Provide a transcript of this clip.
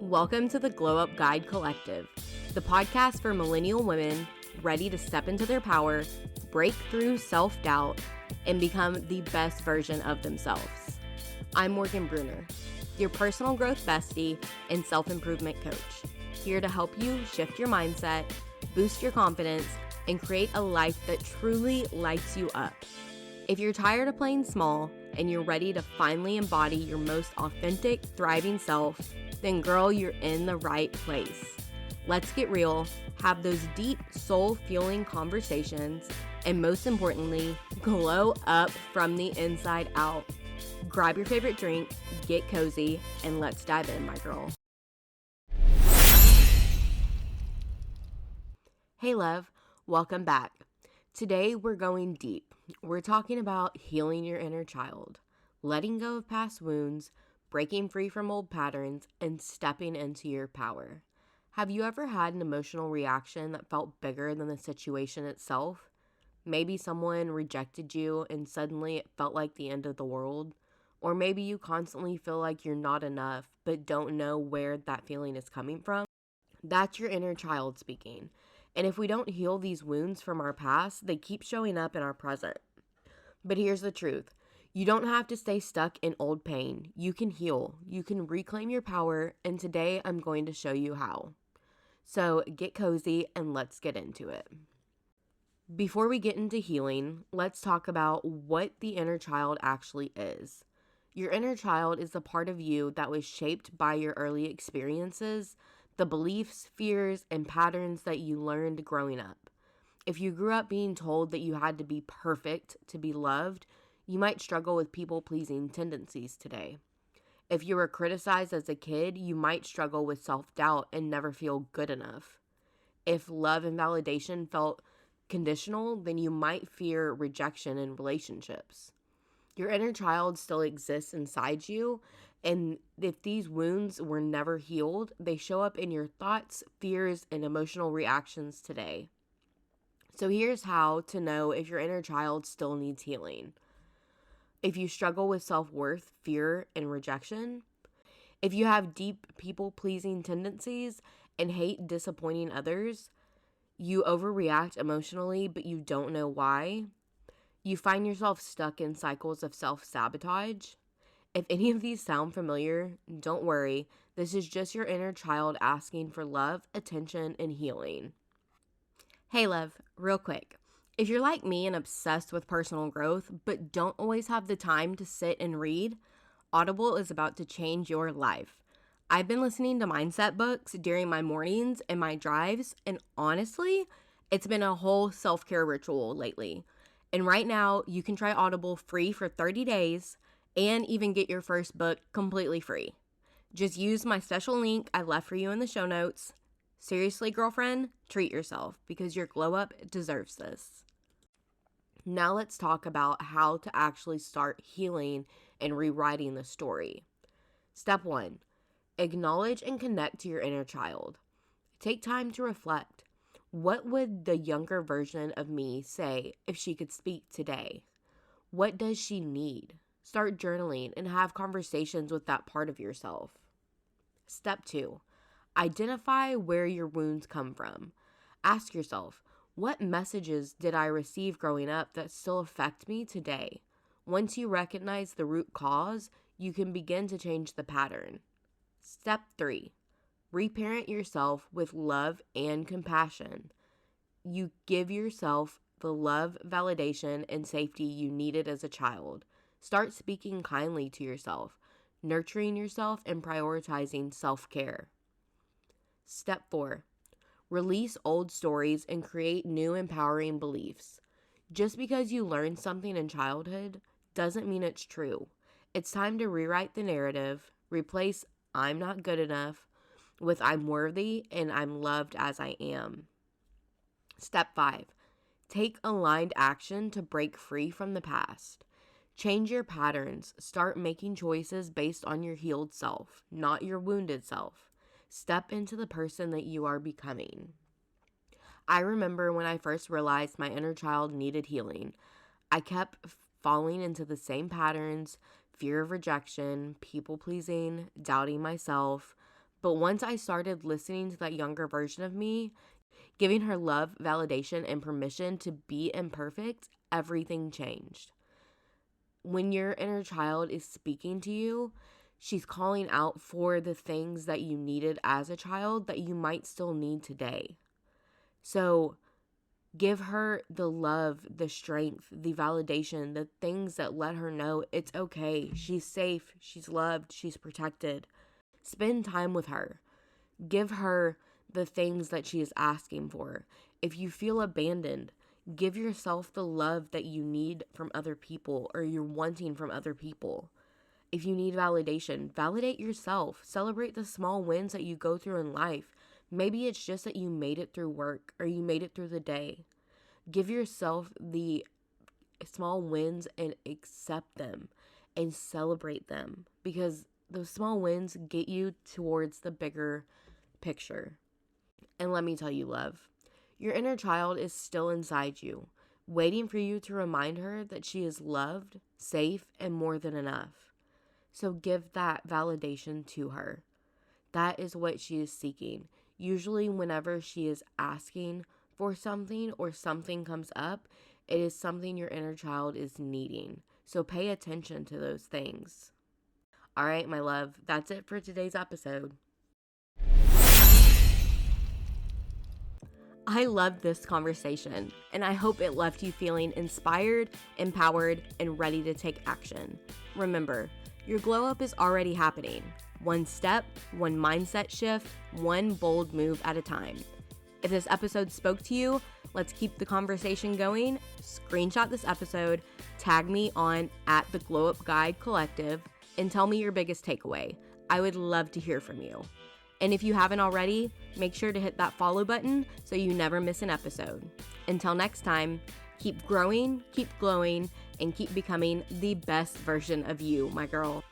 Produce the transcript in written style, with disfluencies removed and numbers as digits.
Welcome to the Glow Up Guide Collective, the podcast for millennial women ready to step into their power, break through self-doubt, and become the best version of themselves. I'm Morgan Bruner, your personal growth bestie and self-improvement coach, here to help you shift your mindset, boost your confidence, and create a life that truly lights you up. If you're tired of playing small and you're ready to finally embody your most authentic, thriving self, then girl, you're in the right place. Let's get real, have those deep, soul-fueling conversations, and most importantly, glow up from the inside out. Grab your favorite drink, get cozy, and let's dive in, my girl. Hey love, welcome back. Today we're going deep. We're talking about healing your inner child, letting go of past wounds, breaking free from old patterns, and stepping into your power. Have you ever had an emotional reaction that felt bigger than the situation itself? Maybe someone rejected you and suddenly it felt like the end of the world. Or maybe you constantly feel like you're not enough but don't know where that feeling is coming from. That's your inner child speaking. And if we don't heal these wounds from our past, they keep showing up in our present. But here's the truth. You don't have to stay stuck in old pain. You can heal. You can reclaim your power, and today I'm going to show you how. So get cozy and let's get into it. Before we get into healing, let's talk about what the inner child actually is. Your inner child is the part of you that was shaped by your early experiences, the beliefs, fears, and patterns that you learned growing up. If you grew up being told that you had to be perfect to be loved, you might struggle with people-pleasing tendencies today. If you were criticized as a kid, you might struggle with self-doubt and never feel good enough. If love and validation felt conditional, then you might fear rejection in relationships. Your inner child still exists inside you, and if these wounds were never healed, they show up in your thoughts, fears, and emotional reactions today. So here's how to know if your inner child still needs healing. If you struggle with self-worth, fear, and rejection, if you have deep people-pleasing tendencies and hate disappointing others, you overreact emotionally but you don't know why, you find yourself stuck in cycles of self-sabotage. If any of these sound familiar, don't worry. This is just your inner child asking for love, attention, and healing. Hey love, real quick. If you're like me and obsessed with personal growth, but don't always have the time to sit and read, Audible is about to change your life. I've been listening to mindset books during my mornings and my drives, and honestly, it's been a whole self-care ritual lately. And right now, you can try Audible free for 30 days and even get your first book completely free. Just use my special link I left for you in the show notes. Seriously, girlfriend, treat yourself because your glow up deserves this. Now let's talk about how to actually start healing and rewriting the story. Step 1, acknowledge and connect to your inner child. Take time to reflect. What would the younger version of me say if she could speak today? What does she need? Start journaling and have conversations with that part of yourself. Step 2, identify where your wounds come from. Ask yourself, what messages did I receive growing up that still affect me today? Once you recognize the root cause, you can begin to change the pattern. Step 3, reparent yourself with love and compassion. You give yourself the love, validation, and safety you needed as a child. Start speaking kindly to yourself, nurturing yourself, and prioritizing self-care. Step 4, release old stories and create new empowering beliefs. Just because you learned something in childhood doesn't mean it's true. It's time to rewrite the narrative, replace I'm not good enough with I'm worthy and I'm loved as I am. Step 5, take aligned action to break free from the past. Change your patterns. Start making choices based on your healed self, not your wounded self. Step into the person that you are becoming. I remember when I first realized my inner child needed healing. I kept falling into the same patterns, fear of rejection, people pleasing, doubting myself. But once I started listening to that younger version of me, giving her love, validation, and permission to be imperfect, everything changed. When your inner child is speaking to you, she's calling out for the things that you needed as a child that you might still need today. So give her the love, the strength, the validation, the things that let her know it's okay. She's safe, she's loved, she's protected. Spend time with her. Give her the things that she is asking for. If you feel abandoned, give yourself the love that you need from other people or you're wanting from other people. If you need validation, validate yourself. Celebrate the small wins that you go through in life. Maybe it's just that you made it through work or you made it through the day. Give yourself the small wins and accept them and celebrate them, because those small wins get you towards the bigger picture. And let me tell you, love, your inner child is still inside you, waiting for you to remind her that she is loved, safe, and more than enough. So give that validation to her. That is what she is seeking. Usually whenever she is asking for something or something comes up, it is something your inner child is needing. So pay attention to those things. All right, my love, that's it for today's episode. I loved this conversation, and I hope it left you feeling inspired, empowered, and ready to take action. Remember, your glow up is already happening. One step, one mindset shift, one bold move at a time. If this episode spoke to you, let's keep the conversation going. Screenshot this episode, tag me on @theglowupguide collective, and tell me your biggest takeaway. I would love to hear from you. And if you haven't already, make sure to hit that follow button so you never miss an episode. Until next time, keep growing, keep glowing, and keep becoming the best version of you, my girl.